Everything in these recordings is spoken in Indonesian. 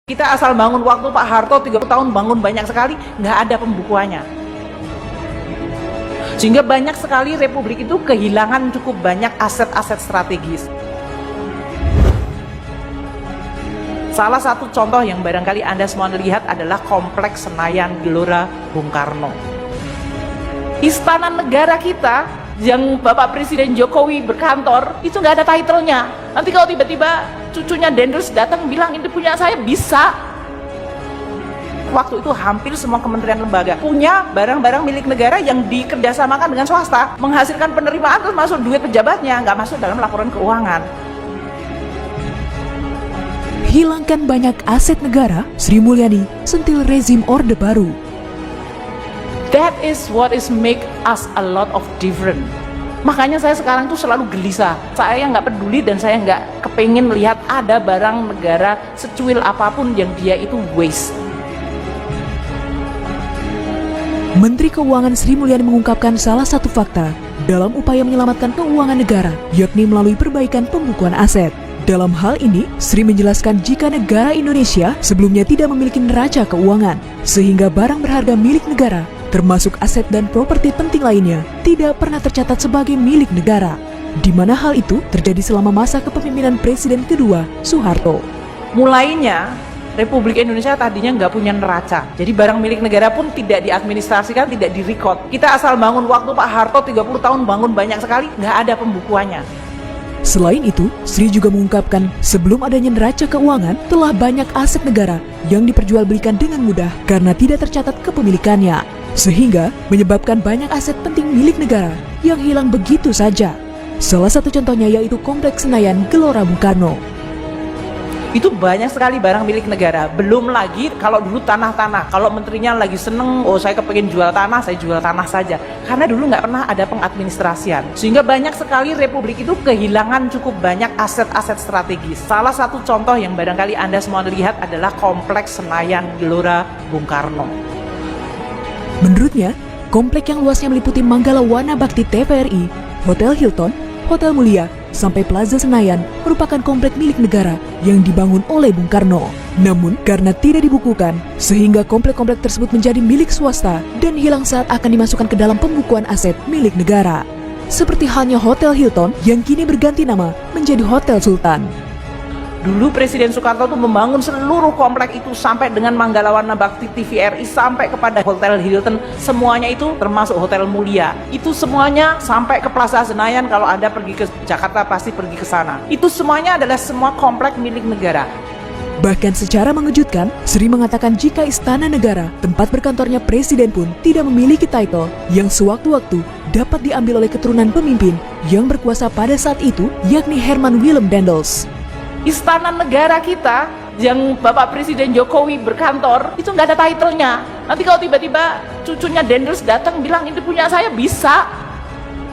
Kita asal bangun waktu Pak Harto 30 tahun bangun banyak sekali, nggak ada pembukuannya. Sehingga banyak sekali Republik itu kehilangan cukup banyak aset-aset strategis. Salah satu contoh yang barangkali Anda semua lihat adalah Kompleks Senayan Gelora Bung Karno. Istana negara kita yang Bapak Presiden Jokowi berkantor itu nggak ada title-nya. Nanti kalau tiba-tiba cucunya Dendels datang bilang ini punya saya, bisa. Waktu itu hampir semua kementerian lembaga punya barang-barang milik negara yang dikerjasamakan dengan swasta, menghasilkan penerimaan terus masuk duit pejabatnya, nggak masuk dalam laporan keuangan. Hilangkan banyak aset negara, Sri Mulyani sentil rezim Orde Baru. That is what is make us a lot of different. Makanya saya sekarang tuh selalu gelisah. Saya nggak peduli dan saya nggak kepengen lihat ada barang negara secuil apapun yang dia itu waste. Menteri Keuangan Sri Mulyani mengungkapkan salah satu fakta dalam upaya menyelamatkan keuangan negara, yakni melalui perbaikan pembukuan aset. Dalam hal ini, Sri menjelaskan jika negara Indonesia sebelumnya tidak memiliki neraca keuangan, sehingga barang berharga milik negara, termasuk aset dan properti penting lainnya, tidak pernah tercatat sebagai milik negara, di mana hal itu terjadi selama masa kepemimpinan Presiden kedua, Soeharto. Mulainya, Republik Indonesia tadinya nggak punya neraca, jadi barang milik negara pun tidak diadministrasikan, tidak direkod. Kita asal bangun waktu Pak Harto 30 tahun bangun banyak sekali, nggak ada pembukuannya. Selain itu, Sri juga mengungkapkan sebelum adanya neraca keuangan, telah banyak aset negara yang diperjualbelikan dengan mudah karena tidak tercatat kepemilikannya, sehingga menyebabkan banyak aset penting milik negara yang hilang begitu saja. Salah satu contohnya yaitu Kompleks Senayan Gelora Bung Karno. Itu banyak sekali barang milik negara. Belum lagi kalau dulu tanah-tanah. Kalau menterinya lagi seneng, oh saya kepengen jual tanah, saya jual tanah saja. Karena dulu nggak pernah ada pengadministrasian. Sehingga banyak sekali Republik itu kehilangan cukup banyak aset-aset strategis. Salah satu contoh yang barangkali Anda semua lihat adalah Kompleks Senayan Gelora Bung Karno. Menurutnya, komplek yang luasnya meliputi Manggala Wana Bakti TVRI, Hotel Hilton, Hotel Mulia, sampai Plaza Senayan merupakan komplek milik negara yang dibangun oleh Bung Karno. Namun, karena tidak dibukukan, sehingga komplek-komplek tersebut menjadi milik swasta dan hilang saat akan dimasukkan ke dalam pembukuan aset milik negara. Seperti halnya Hotel Hilton yang kini berganti nama menjadi Hotel Sultan. Dulu Presiden Soekarno tuh membangun seluruh komplek itu sampai dengan Manggala Wana Bakti TVRI sampai kepada Hotel Hilton, semuanya itu termasuk Hotel Mulia. Itu semuanya sampai ke Plaza Senayan, kalau Anda pergi ke Jakarta pasti pergi ke sana. Itu semuanya adalah semua komplek milik negara. Bahkan secara mengejutkan, Sri mengatakan jika Istana Negara, tempat berkantornya Presiden pun tidak memiliki title yang sewaktu-waktu dapat diambil oleh keturunan pemimpin yang berkuasa pada saat itu, yakni Herman Willem Dendels. Istana negara kita yang Bapak Presiden Jokowi berkantor itu nggak ada title-nya. Nanti kalau tiba-tiba cucunya Dendels datang bilang ini punya saya, bisa.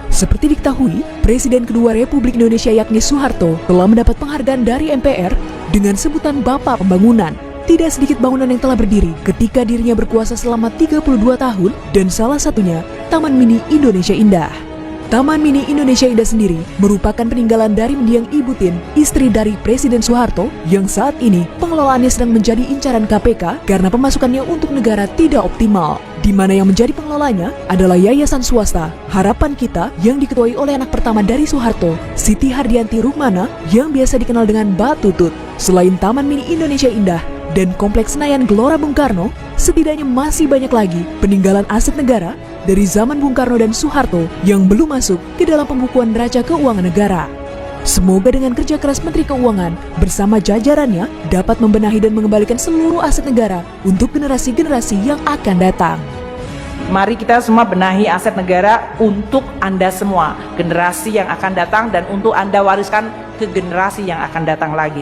Seperti diketahui, Presiden kedua Republik Indonesia yakni Soeharto telah mendapat penghargaan dari MPR dengan sebutan Bapak Pembangunan. Tidak sedikit bangunan yang telah berdiri ketika dirinya berkuasa selama 32 tahun dan salah satunya Taman Mini Indonesia Indah. Taman Mini Indonesia Indah sendiri merupakan peninggalan dari mendiang Ibu Tien, istri dari Presiden Soeharto, yang saat ini pengelolaannya sedang menjadi incaran KPK karena pemasukannya untuk negara tidak optimal, di mana yang menjadi pengelolanya adalah yayasan swasta Harapan Kita yang diketuai oleh anak pertama dari Soeharto, Siti Hardianti Rukmana, yang biasa dikenal dengan Mbak Tutut. Selain Taman Mini Indonesia Indah dan Kompleks Senayan Gelora Bung Karno, setidaknya masih banyak lagi peninggalan aset negara dari zaman Bung Karno dan Soeharto yang belum masuk ke dalam pembukuan neraca keuangan negara. Semoga dengan kerja keras Menteri Keuangan bersama jajarannya dapat membenahi dan mengembalikan seluruh aset negara untuk generasi-generasi yang akan datang. Mari kita semua benahi aset negara untuk Anda semua, generasi yang akan datang, dan untuk Anda wariskan ke generasi yang akan datang lagi.